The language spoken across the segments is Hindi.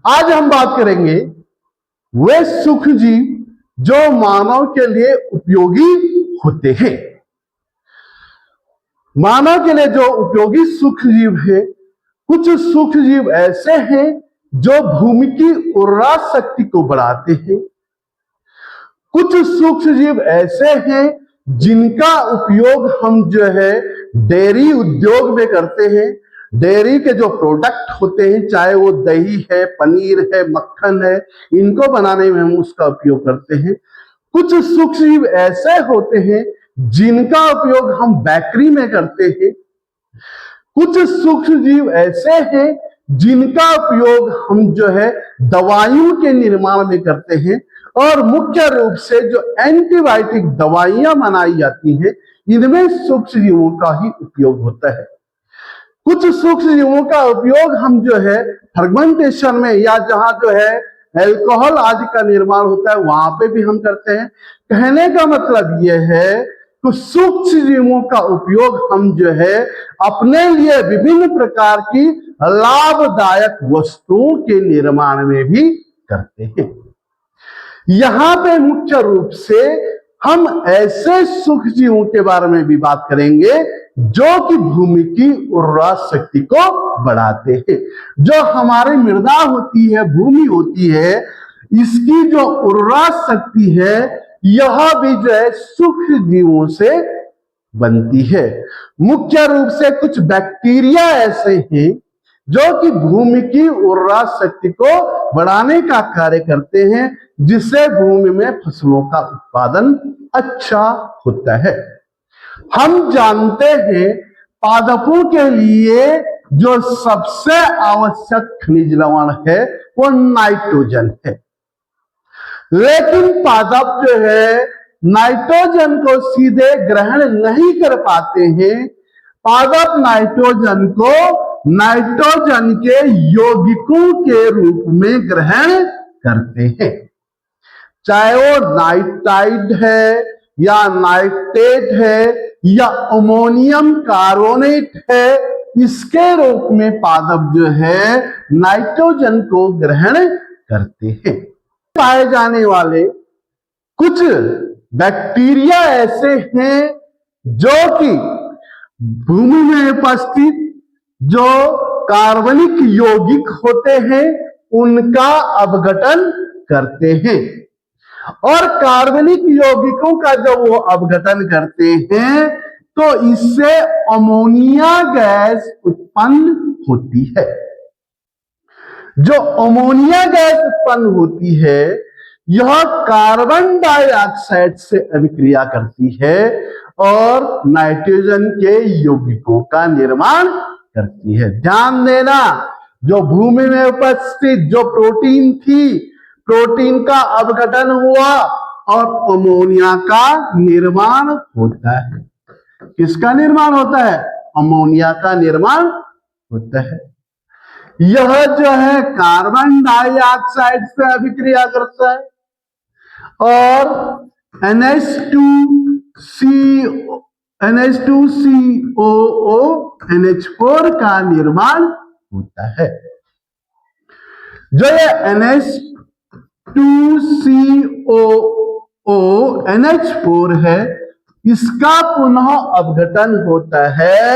आज हम बात करेंगे वे सूक्ष्म जीव जो मानव के लिए उपयोगी होते हैं। मानव के लिए जो उपयोगी सूक्ष्म जीव है, कुछ सूक्ष्म जीव ऐसे हैं जो भूमि की उर्वरा शक्ति को बढ़ाते हैं। कुछ सूक्ष्म जीव ऐसे हैं जिनका उपयोग हम डेयरी उद्योग में करते हैं। डेयरी के जो प्रोडक्ट होते हैं, चाहे वो दही है, पनीर है, मक्खन है, इनको बनाने में हम उसका उपयोग करते हैं। कुछ सूक्ष्म जीव ऐसे होते हैं जिनका उपयोग हम बेकरी में करते हैं। कुछ सूक्ष्म जीव ऐसे हैं जिनका उपयोग हम दवाइयों के निर्माण में करते हैं, और मुख्य रूप से जो एंटीबायोटिक दवाइयां बनाई जाती हैं, इनमें सूक्ष्म जीवों का ही उपयोग होता है। कुछ सूक्ष्म जीवों का उपयोग हम फर्मेंटेशन में, या जहां एल्कोहल आदि का निर्माण होता है, वहां पे भी हम करते हैं। कहने का मतलब यह है कि सूक्ष्म जीवों का उपयोग हम अपने लिए विभिन्न प्रकार की लाभदायक वस्तुओं के निर्माण में भी करते हैं। यहां पे मुख्य रूप से हम ऐसे सूक्ष्म जीवों के बारे में भी बात करेंगे जो कि भूमि की उर्वरा शक्ति को बढ़ाते हैं। जो हमारी मृदा होती है, भूमि होती है, इसकी जो उर्वरा शक्ति है, यह भी सूक्ष्म जीवों से बनती है। मुख्य रूप से कुछ बैक्टीरिया ऐसे हैं जो कि भूमि की उर्वरा शक्ति को बढ़ाने का कार्य करते हैं, जिससे भूमि में फसलों का उत्पादन अच्छा होता है। हम जानते हैं पादपों के लिए जो सबसे आवश्यक खनिज लवण है वो नाइट्रोजन है, लेकिन पादप नाइट्रोजन को सीधे ग्रहण नहीं कर पाते हैं। पादप नाइट्रोजन को नाइट्रोजन के यौगिकों के रूप में ग्रहण करते हैं, चाहे वो नाइट्राइड है या नाइट्रेट है या अमोनियम कार्बोनेट है। इसके रूप में पादप नाइट्रोजन को ग्रहण करते हैं। पाए जाने वाले कुछ बैक्टीरिया ऐसे हैं जो कि भूमि में उपस्थित जो कार्बनिक यौगिक होते हैं उनका अपघटन करते हैं, और कार्बनिक यौगिकों का जब वो अपघटन करते हैं तो इससे अमोनिया गैस उत्पन्न होती है। जो अमोनिया गैस उत्पन्न होती है, यह कार्बन डाइऑक्साइड से अभिक्रिया करती है और नाइट्रोजन के यौगिकों का निर्माण करती है। ध्यान देना, जो भूमि में उपस्थित जो प्रोटीन थी, प्रोटीन का अपघटन हुआ और अमोनिया का निर्माण होता है। किसका निर्माण होता है? अमोनिया का निर्माण होता है। यह कार्बन डाइऑक्साइड से अभिक्रिया करता है और NH2COO NH4 का निर्माण होता है। जो ये NH2COO NH4 है, इसका पुनः अपघटन होता है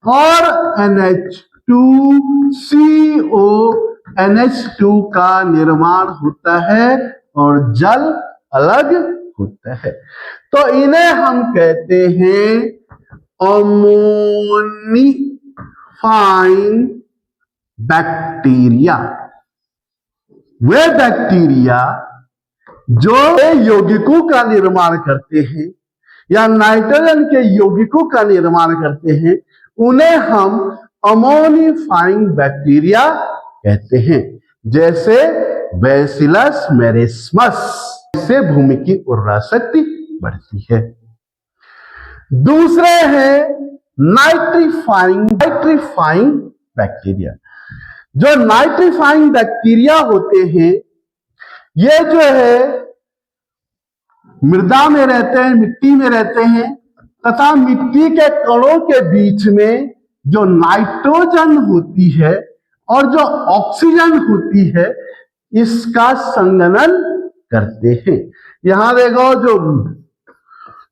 और NH2CO NH2 का निर्माण होता है और जल अलग होता है। तो इन्हें हम कहते हैं अमोनिफाइंग बैक्टीरिया। वे बैक्टीरिया जो यौगिकों का निर्माण करते हैं या नाइट्रोजन के यौगिकों का निर्माण करते हैं, उन्हें हम अमोनिफाइंग बैक्टीरिया कहते हैं। जैसे बैसिलस मेरिस्मस से भूमि की उर्वरा शक्ति बढ़ती है। दूसरे हैं नाइट्रीफाइंग बैक्टीरिया। जो नाइट्रीफाइंग बैक्टीरिया होते हैं, ये मृदा में रहते हैं, मिट्टी में रहते हैं, तथा मिट्टी के कणों के बीच में जो नाइट्रोजन होती है, और जो ऑक्सीजन होती है इसका संघनन करते हैं। यहां देखो, जो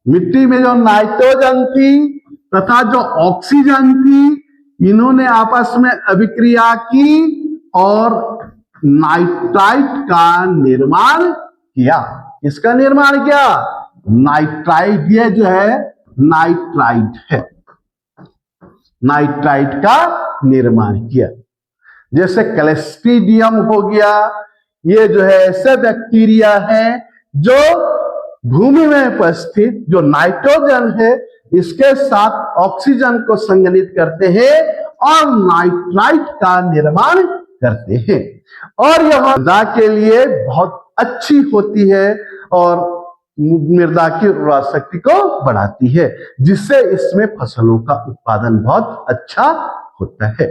मिट्टी में जो नाइट्रोजन थी तथा जो ऑक्सीजन थी, इन्होंने आपस में अभिक्रिया की और नाइट्राइट का निर्माण किया। इसका निर्माण किया नाइट्राइट, ये जो है नाइट्राइट है, नाइट्राइट का निर्माण किया। जैसे क्लस्ट्रीडियम हो गया, ये जो है ऐसे बैक्टीरिया हैं जो भूमि में उपस्थित जो नाइट्रोजन है इसके साथ ऑक्सीजन को संघनित करते हैं और नाइट्राइट का निर्माण करते हैं, और यह मृदा के लिए बहुत अच्छी होती है और मृदा की उर्वरा शक्ति को बढ़ाती है, जिससे इसमें फसलों का उत्पादन बहुत अच्छा होता है।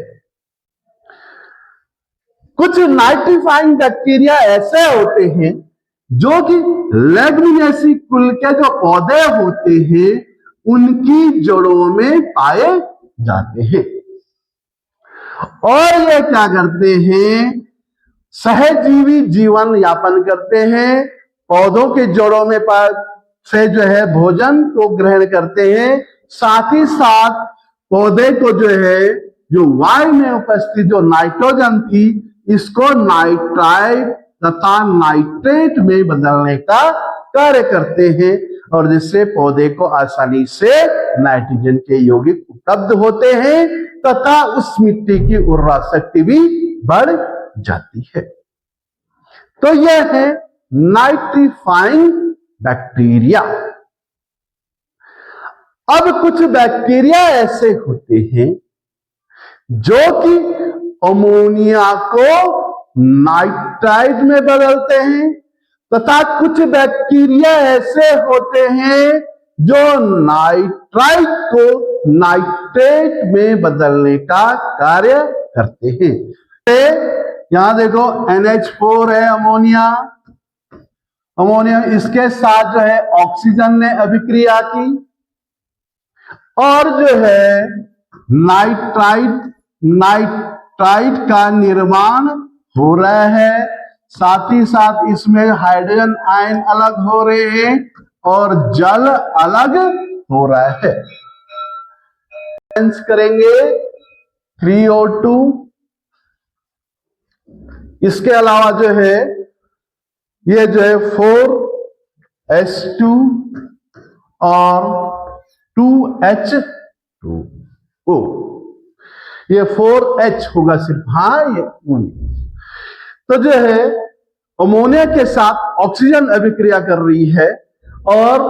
कुछ नाइट्रीफाइंग बैक्टीरिया ऐसे होते हैं जो कि लेग्युमिनेसी कुल के जो पौधे होते हैं उनकी जड़ों में पाए जाते हैं, और ये क्या करते हैं, सहजीवी जीवन यापन करते हैं, पौधों के जड़ों में से जो है भोजन को ग्रहण करते हैं, साथ ही साथ पौधे को जो है जो वायु में उपस्थित जो नाइट्रोजन थी इसको नाइट्राइट तथा नाइट्रेट में बदलने का कार्य करते हैं, और जिससे पौधे को आसानी से नाइट्रोजन के यौगिक उपलब्ध होते हैं तथा उस मिट्टी की उर्वरा शक्ति भी बढ़ जाती है। तो यह है नाइट्रीफाइंग बैक्टीरिया। अब कुछ बैक्टीरिया ऐसे होते हैं जो कि अमोनिया को नाइट्राइट में बदलते हैं, तथा कुछ बैक्टीरिया ऐसे होते हैं जो नाइट्राइट को नाइट्रेट में बदलने का कार्य करते हैं। यहां देखो NH4 है अमोनिया, अमोनिया इसके साथ जो है ऑक्सीजन ने अभिक्रिया की और जो है नाइट्राइट का निर्माण हो रहा है, साथ ही साथ इसमें हाइड्रोजन आयन अलग हो रहे हैं और जल अलग हो रहा है। करेंगे 3O2, इसके अलावा जो है ये जो है 4H2 और 2H2O, ये 4H होगा सिर्फ, हाँ ये तो जो है अमोनिया के साथ ऑक्सीजन अभिक्रिया कर रही है और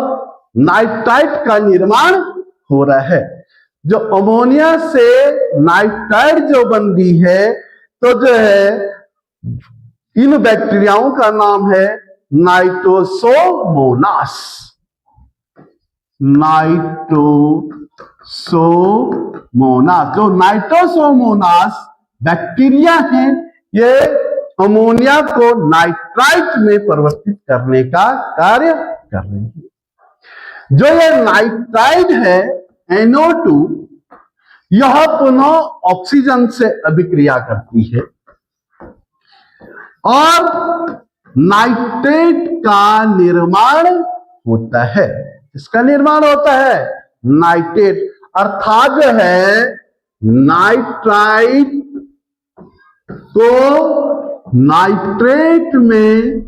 नाइट्राइट का निर्माण हो रहा है। जो अमोनिया से नाइट्राइट जो बन रही है तो जो है इन बैक्टीरियाओं का नाम है नाइट्रोसोमोनास। नाइट्रोसोमोनास, जो नाइट्रोसोमोनास बैक्टीरिया हैं ये अमोनिया को नाइट्राइट में परिवर्तित करने का कार्य कर रही है। जो ये नाइट्राइट है NO2, यह पुनः ऑक्सीजन से अभिक्रिया करती है और नाइट्रेट का निर्माण होता है। इसका निर्माण होता है नाइट्रेट, अर्थात जो है नाइट्राइट को नाइट्रेट में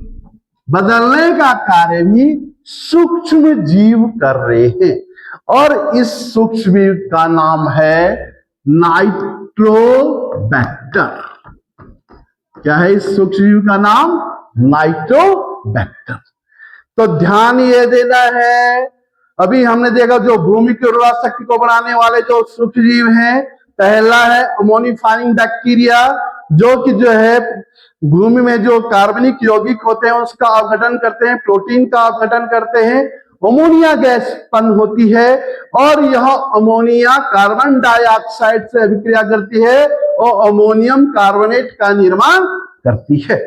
बदलने का कार्य भी सूक्ष्म जीव कर रहे हैं, और इस सूक्ष्म जीव का नाम है नाइट्रोबैक्टर। क्या है इस सूक्ष्म जीव का नाम? नाइट्रोबैक्टर। तो ध्यान ये देना है, अभी हमने देखा जो भूमि की उर्वरा शक्ति को बढ़ाने वाले जो सूक्ष्म जीव हैं, पहला है अमोनिफाइंग बैक्टीरिया, जो कि जो है भूमि में जो कार्बनिक यौगिक होते हैं उसका अपघटन करते हैं, प्रोटीन का अपघटन करते हैं, अमोनिया गैस उत्पन्न होती है और यह अमोनिया कार्बन डाइऑक्साइड से अभिक्रिया करती है और अमोनियम कार्बोनेट का निर्माण करती है।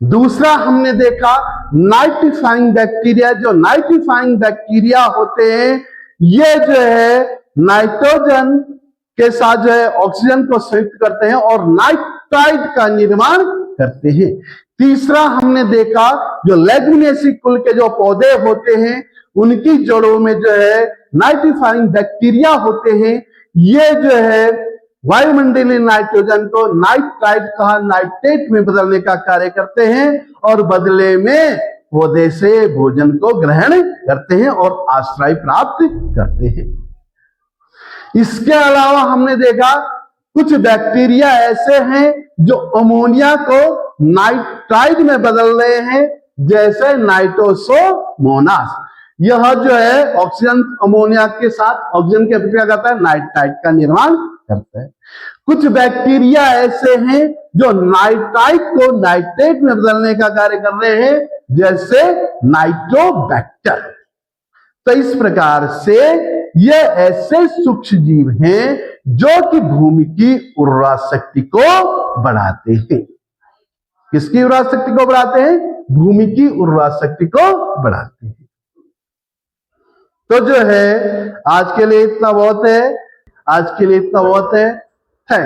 दूसरा हमने देखा नाइट्रीफाइंग बैक्टीरिया। जो नाइट्रीफाइंग बैक्टीरिया होते हैं ये जो है नाइट्रोजन के साथ जो है ऑक्सीजन को संयुक्त करते हैं और नाइट्राइड का निर्माण करते हैं। तीसरा हमने देखा जो लेग्यूमिनेसी कुल के जो पौधे होते हैं उनकी जड़ों में जो है नाइट्रीफाइंग बैक्टीरिया होते हैं। ये जो है वायुमंडलीय नाइट्रोजन को नाइट्राइड कहा नाइट्रेट में बदलने का कार्य करते हैं और बदले में पौधे से भोजन को ग्रहण करते हैं और आश्रय प्राप्त करते हैं। इसके अलावा हमने देखा कुछ बैक्टीरिया ऐसे हैं जो अमोनिया को नाइट्राइड में बदल रहे हैं, जैसे नाइट्रोसोमोनास। यह जो है ऑक्सीजन अमोनिया के साथ ऑक्सीजन की अभिक्रिया करता है, नाइट्राइड का निर्माण करता है। कुछ बैक्टीरिया ऐसे हैं जो नाइट्राइड को नाइट्रेट में बदलने का कार्य कर रहे हैं, जैसे नाइट्रोबैक्टर। तो इस प्रकार से ये ऐसे सूक्ष्म जीव हैं जो कि भूमि की उर्वरा शक्ति को बढ़ाते हैं। किसकी उर्वरा शक्ति को बढ़ाते हैं? भूमि की उर्वरा शक्ति को बढ़ाते हैं। तो जो है आज के लिए इतना बहुत है।